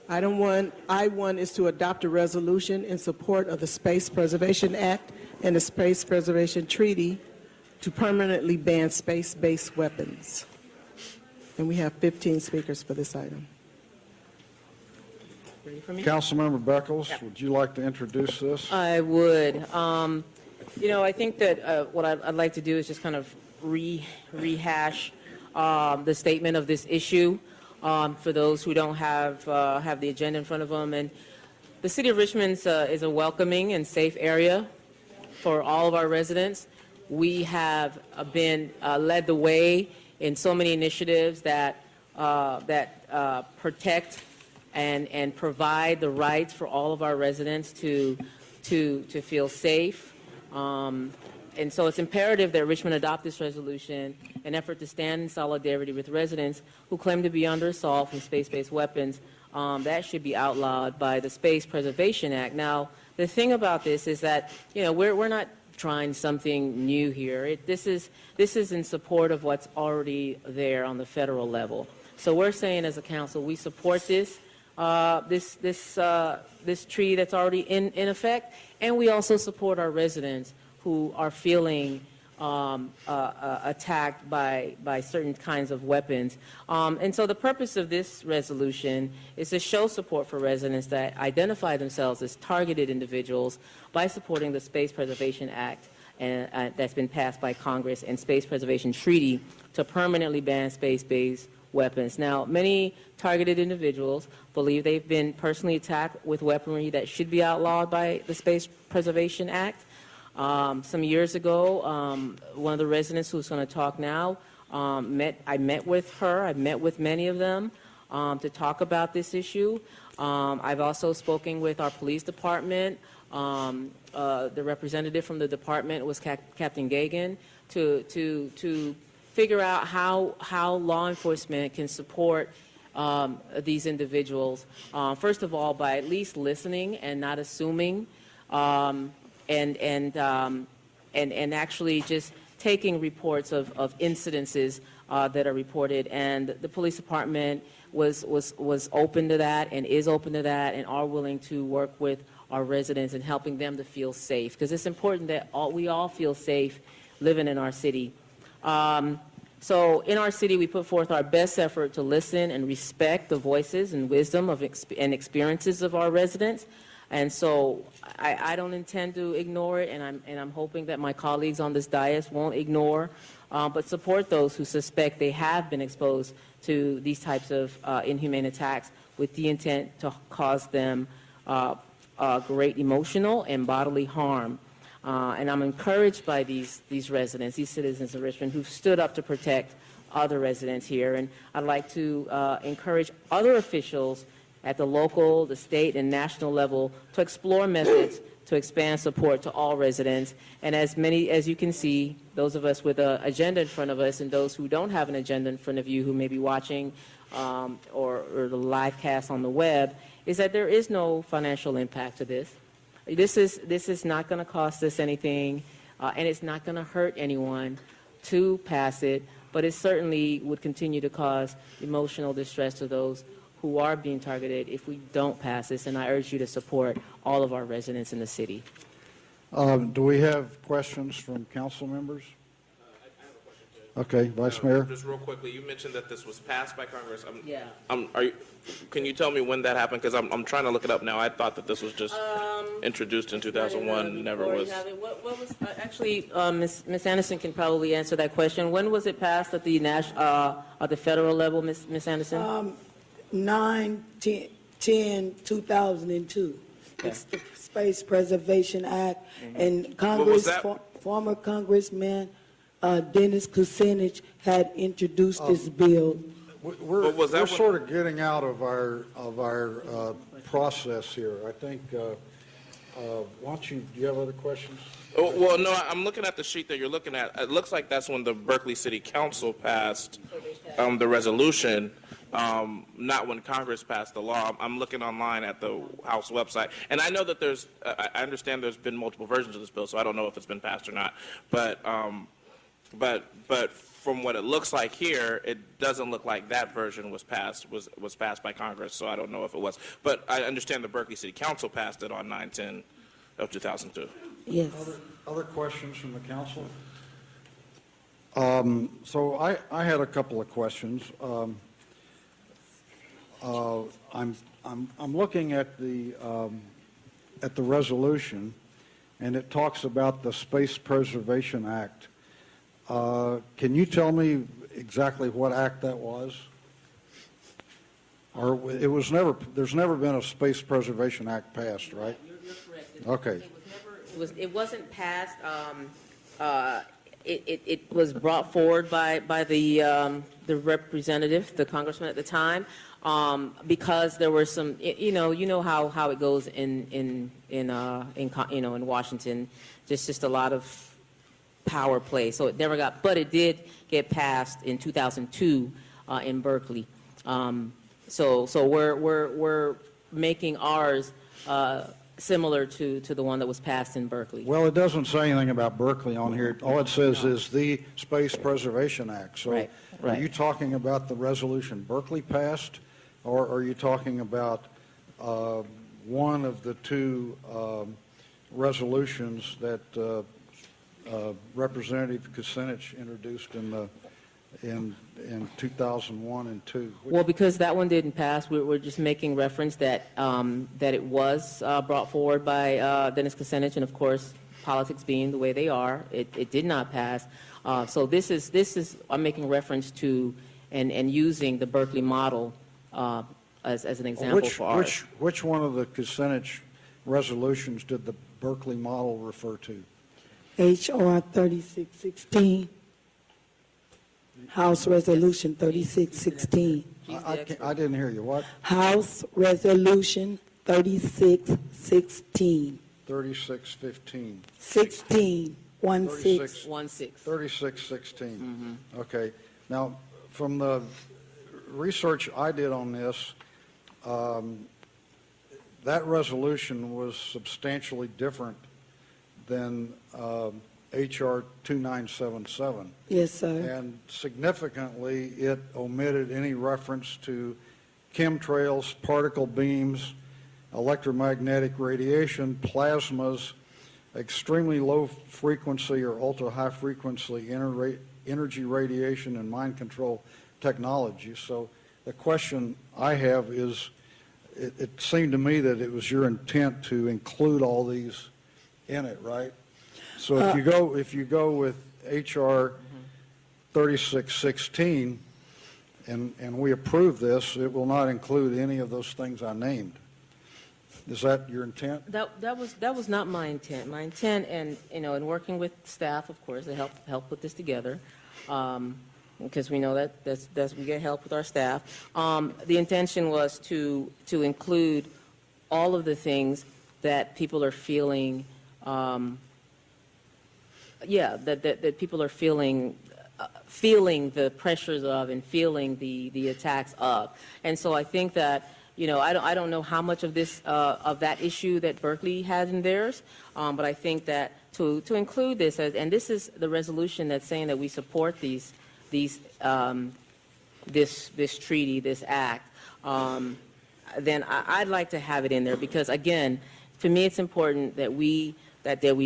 Item 1, I-1 is to adopt a resolution in support of the Space Preservation Act and the Space Preservation Treaty to permanently ban space-based weapons. And we have 15 speakers for this item. Ready for me? Councilmember Beckles, Yeah. would you like to introduce this? I would. You know, I think that what I'd like to do is just kind of rehash the statement of this issue for those who don't have the agenda in front of them. And the city of Richmond is a welcoming and safe area for all of our residents. We have been led the way in so many initiatives that protect and provide the rights for all of our residents to feel safe. And so it's imperative that Richmond adopt this resolution, an effort to stand in solidarity with residents who claim to be under assault from space-based weapons. That should be outlawed by the Space Preservation Act. Now, the thing about this is that, you know, we're not trying something new here. This is in support of what's already there on the federal level. So we're saying as a council, we support this treaty that's already in effect, and we also support our residents who are feeling attacked by certain kinds of weapons. And so the purpose of this resolution is to show support for residents that identify themselves as targeted individuals by supporting the Space Preservation Act that's been passed by Congress and Space Preservation Treaty to permanently ban space-based weapons. Now, many targeted individuals believe they've been personally attacked with weaponry that should be outlawed by the Space Preservation Act. Some years ago, one of the residents who's going to talk now, I met with her, I met with many of them to talk about this issue. I've also spoken with our police department. The representative from the department was Captain Gagan to figure out how law enforcement can support these individuals. First of all, by at least listening and not assuming, and actually just taking reports of incidences that are reported. And the police department was open to that and is open to that and are willing to work with our residents and helping them to feel safe, because it's important that we all feel safe living in our city. So in our city, we put forth our best effort to listen and respect the voices and wisdom and experiences of our residents. And so I don't intend to ignore it, and I'm hoping that my colleagues on this dais won't ignore, but support those who suspect they have been exposed to these types of inhumane attacks with the intent to cause them great emotional and bodily harm. And I'm encouraged by these residents, these citizens of Richmond who've stood up to protect other residents here. And I'd like to encourage other officials at the local, the state, and national level to explore methods to expand support to all residents. And as you can see, those of us with an agenda in front of us and those who don't have an agenda in front of you who may be watching or the live cast on the web, is that there is no financial impact to this. This is not going to cost us anything, and it's not going to hurt anyone to pass it, but it certainly would continue to cause emotional distress to those who are being targeted if we don't pass this, and I urge you to support all of our residents in the city. Do we have questions from council members? Okay, Vice Mayor. Just real quickly, you mentioned that this was passed by Congress. Yeah. Can you tell me when that happened? Because I'm trying to look it up now. I thought that this was just introduced in 2001. Never was. What was actually? Ms. Anderson can probably answer that question. When was it passed at the federal level, Ms. Anderson? 9/10/2002. Okay. It's the Space Preservation Act, and Congress, former Congressman Dennis Kucinich had introduced this bill. We're sort of getting out of our process here. I think. Do you have other questions? Oh, well, no, I'm looking at the sheet that you're looking at. It looks like that's when the Berkeley City Council passed the resolution, not when Congress passed the law. I'm looking online at the House website, and I know that I understand there's been multiple versions of this bill, so I don't know if it's been passed or not. But from what it looks like here, it doesn't look like that version was passed by Congress, so I don't know if it was. But I understand the Berkeley City Council passed it on 9/10 of 2002. Yes. Other questions from the council? So I had a couple of questions. I'm looking at the resolution, and it talks about the Space Preservation Act. Can you tell me exactly what act that was? Or it was never, there's never been a Space Preservation Act passed, right? You're correct. Okay. It wasn't passed. It was brought forward by the representative, the congressman at the time, because there were some, you know how it goes in Washington, just a lot of power play. So it never got, but it did get passed in 2002 in Berkeley. So we're making ours similar to the one that was passed in Berkeley. Well, it doesn't say anything about Berkeley on here. All it says is the Space Preservation Act. So Right. are you talking about the resolution Berkeley passed, or are you talking about one of the two resolutions that Representative Kucinich introduced in 2001 and 2? Well, because that one didn't pass, we're just making reference that that it was brought forward by Dennis Kucinich, and of course, politics being the way they are, it did not pass. So this is I'm making reference to and using the Berkeley model as an example for ours. Which one of the Kucinich resolutions did the Berkeley model refer to? H.R. 3616, House Resolution 3616. I didn't hear you. What? House Resolution 3616. 3615. 16, 16. 3616. Okay. Now, from the research I did on this, that resolution was substantially different than H.R. 2977. Yes, sir. And significantly, it omitted any reference to chemtrails, particle beams, electromagnetic radiation, plasmas, extremely low frequency or ultra high frequency energy radiation, and mind control technology. So the question I have is, it seemed to me that it was your intent to include all these in it, right? So if you go with H.R. 3616 and we approve this, it will not include any of those things I named. Is that your intent? That was not my intent. My intent, and in working with staff, of course, to help put this together, because we know that's we get help with our staff. The intention was to include all of the things that people are feeling. That people are feeling the pressures of and feeling the attacks of. And so I think that, I don't know how much of this of that issue that Berkeley has in theirs, but I think that to include this and this is the resolution that's saying that we support this treaty, this act, then I'd like to have it in there because, again, to me it's important that we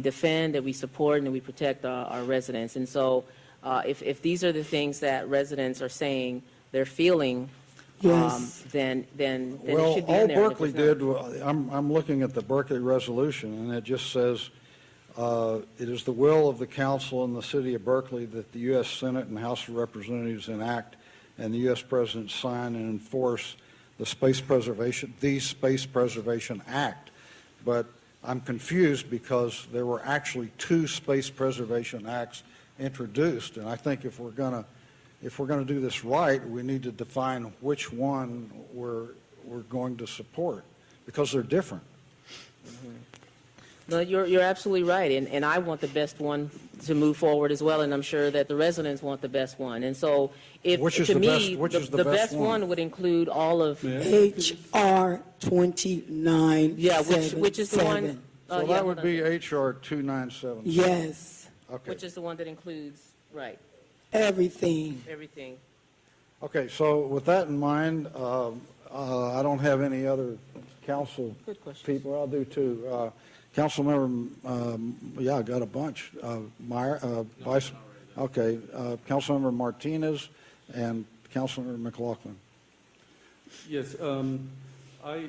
defend, that we support, and that we protect our residents. And so if these are the things that residents are saying they're feeling, Yes. then it Well, should be all in there. Berkeley did, I'm looking at the Berkeley resolution, and it just says, it is the will of the council and the city of Berkeley that the U.S. Senate and House of Representatives enact and the U.S. President sign and enforce the Space Preservation Act. But I'm confused because there were actually two Space Preservation Acts introduced, and I think if we're going to do this right, we need to define which one we're going to support because they're different. Mm-hmm. No, you're absolutely right, and I want the best one to move forward as well, and I'm sure that the residents want the best one. And so, the best one would include all of H.R. 2977. Yeah, which is the one. So that would be H.R. 2977. Yes. Okay. Which is the one that includes, right. Everything. Everything. Okay, so with that in mind, I don't have any other council Good question. people. I'll do two. Councilmember, yeah, I got a bunch. Councilmember Martinez and Councilmember McLaughlin. Yes, I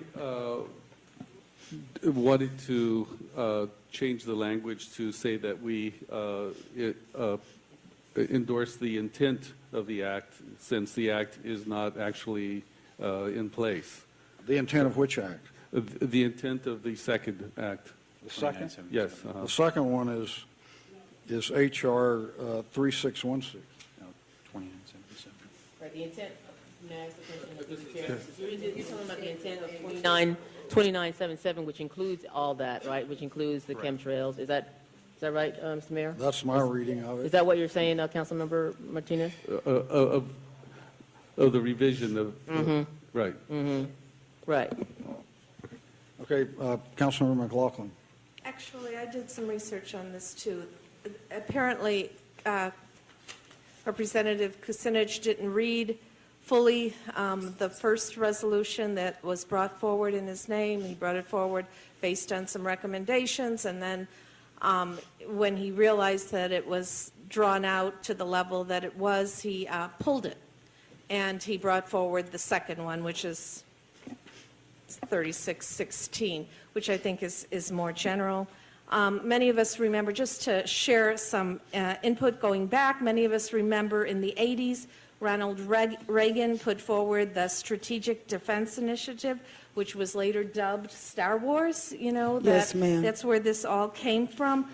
wanted to change the language to say that we endorse the intent of the act, since the act is not actually in place. The intent of which act? The intent of the second act. The second? Yes. The second one is H.R. 3616. Right, the intent, may I ask the question? You're talking about the intent of 2977, which includes all that, right? Which includes the chemtrails. Is that right, Mr. Mayor? That's my reading of Is it. that what you're saying, Councilmember Martinez? Of the revision of, right. Right. Okay, Councilmember McLaughlin. Actually, I did some research on this, too. Apparently, Representative Kucinich didn't read fully the first resolution that was brought forward in his name. He brought it forward based on some recommendations, and then when he realized that it was drawn out to the level that it was, he pulled it. And he brought forward the second one, which is 3616, which I think is more general. Many of us remember, just to share some input going back, many of us remember in the 80s, Ronald Reagan put forward the Strategic Defense Initiative, which was later dubbed Star Wars. You know, Yes, ma'am. That's where this all came from.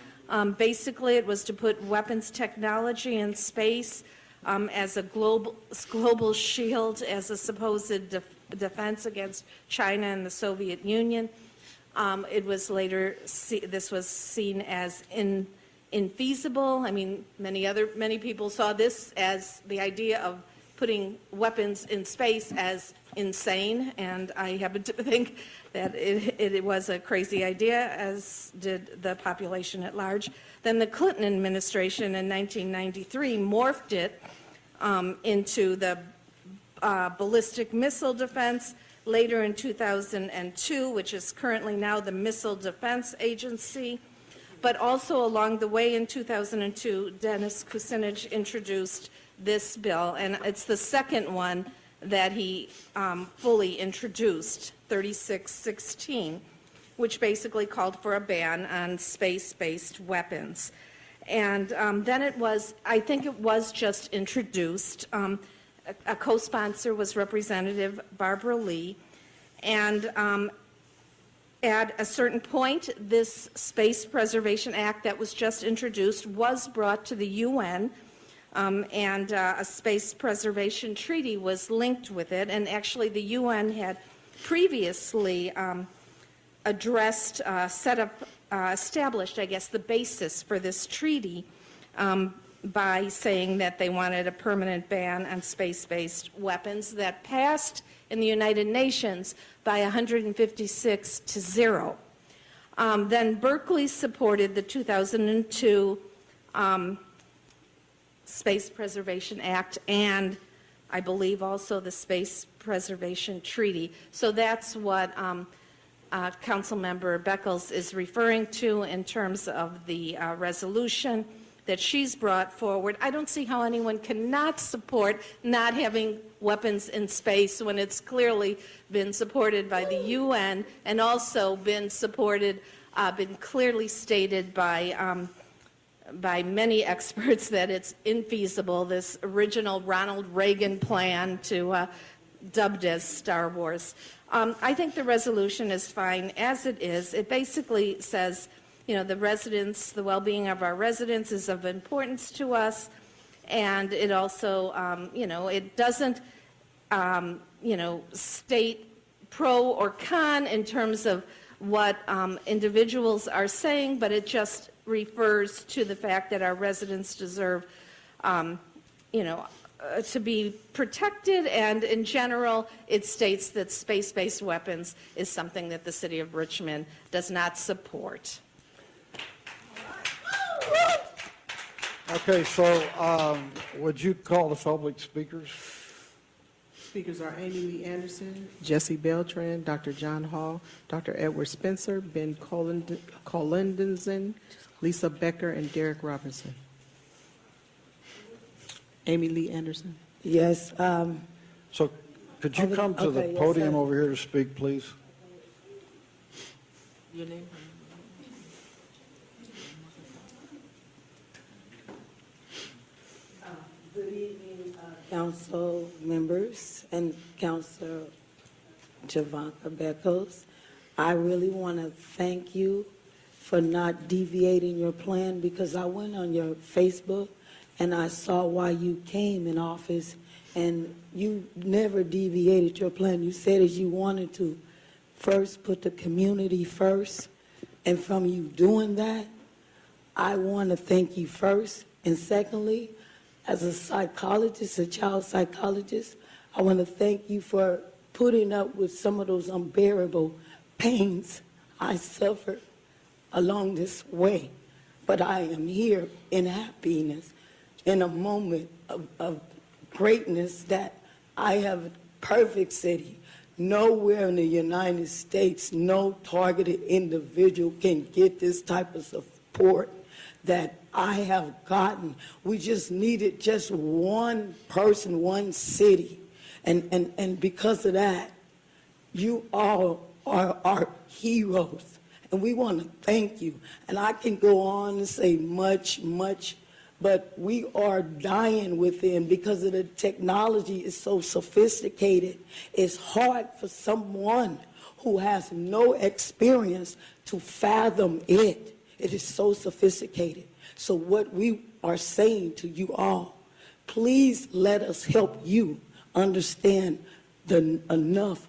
Basically, it was to put weapons technology in space as a global shield, as a supposed defense against China and the Soviet Union. It was later, this was seen as infeasible. I mean, many people saw this as the idea of putting weapons in space as insane, and I happen to think that it was a crazy idea, as did the population at large. Then the Clinton administration in 1993 morphed it into the ballistic missile defense, later in 2002, which is currently now the Missile Defense Agency. But also along the way in 2002, Dennis Kucinich introduced this bill, and it's the second one that he fully introduced, 3616, which basically called for a ban on space-based weapons. And then it was, I think it was just introduced. A co-sponsor was Representative Barbara Lee, and at a certain point, this Space Preservation Act that was just introduced was brought to the UN, and a space preservation treaty was linked with it, and actually the UN had previously addressed, established, I guess, the basis for this treaty by saying that they wanted a permanent ban on space-based weapons that passed in the United Nations by 156 to 0. Then Berkeley supported the 2002 Space Preservation Act, and I believe also the Space Preservation Treaty. So that's what Councilmember Beckles is referring to in terms of the resolution that she's brought forward. I don't see how anyone cannot support not having weapons in space when it's clearly been supported by the UN and also been supported, been clearly stated by many experts that it's infeasible, this original Ronald Reagan plan to dubbed as Star Wars. I think the resolution is fine as it is. It basically says, you know, the residents, the well-being of our residents is of importance to us, and it also, you know, it doesn't, you know, state pro or con in terms of what individuals are saying, but it just refers to the fact that our residents deserve, you know, to be protected, and in general, it states that space-based weapons is something that the city of Richmond does not support. Okay, so would you call the public speakers? Speakers are Amy Lee Anderson, Jesse Beltran, Dr. John Hall, Dr. Edward Spencer, Ben Collindenson, Lisa Becker, and Derek Robinson. Amy Lee Anderson. Yes, So could you come to the Okay, yes, podium sir. over here to speak, please? Your name? Good evening, council members and Councilor Javanka Beckles. I really want to thank you for not deviating your plan, because I went on your Facebook and I saw why you came in office, and you never deviated your plan. You said as you wanted to first put the community first, and from you doing that, I want to thank you first. And secondly, as a psychologist, a child psychologist, I want to thank you for putting up with some of those unbearable pains I suffered along this way. But I am here in happiness, in a moment of greatness, that I have a perfect city. Nowhere in the United States, no targeted individual can get this type of support that I have gotten. We just needed just one person, one city. And because of that, you all are our heroes. And we want to thank you. And I can go on and say much, but we are dying within because of the technology is so sophisticated. It's hard for someone who has no experience to fathom it. It is so sophisticated. So what we are saying to you all, please let us help you understand enough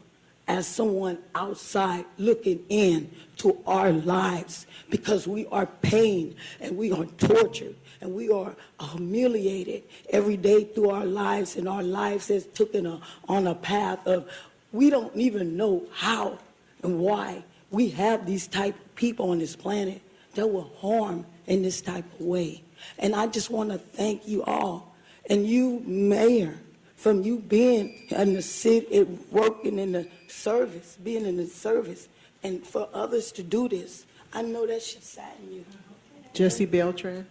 as someone outside looking in to our lives, because we are pained and we are tortured and we are humiliated every day through our lives, and our lives has taken on a path of we don't even know how and why we have these type of people on this planet that will harm in this type of way. And I just want to thank you all, and you, Mayor, from you being in the city, working in the service, being in the service, and for others to do this. I know that should sadden you. Jesse Beltran.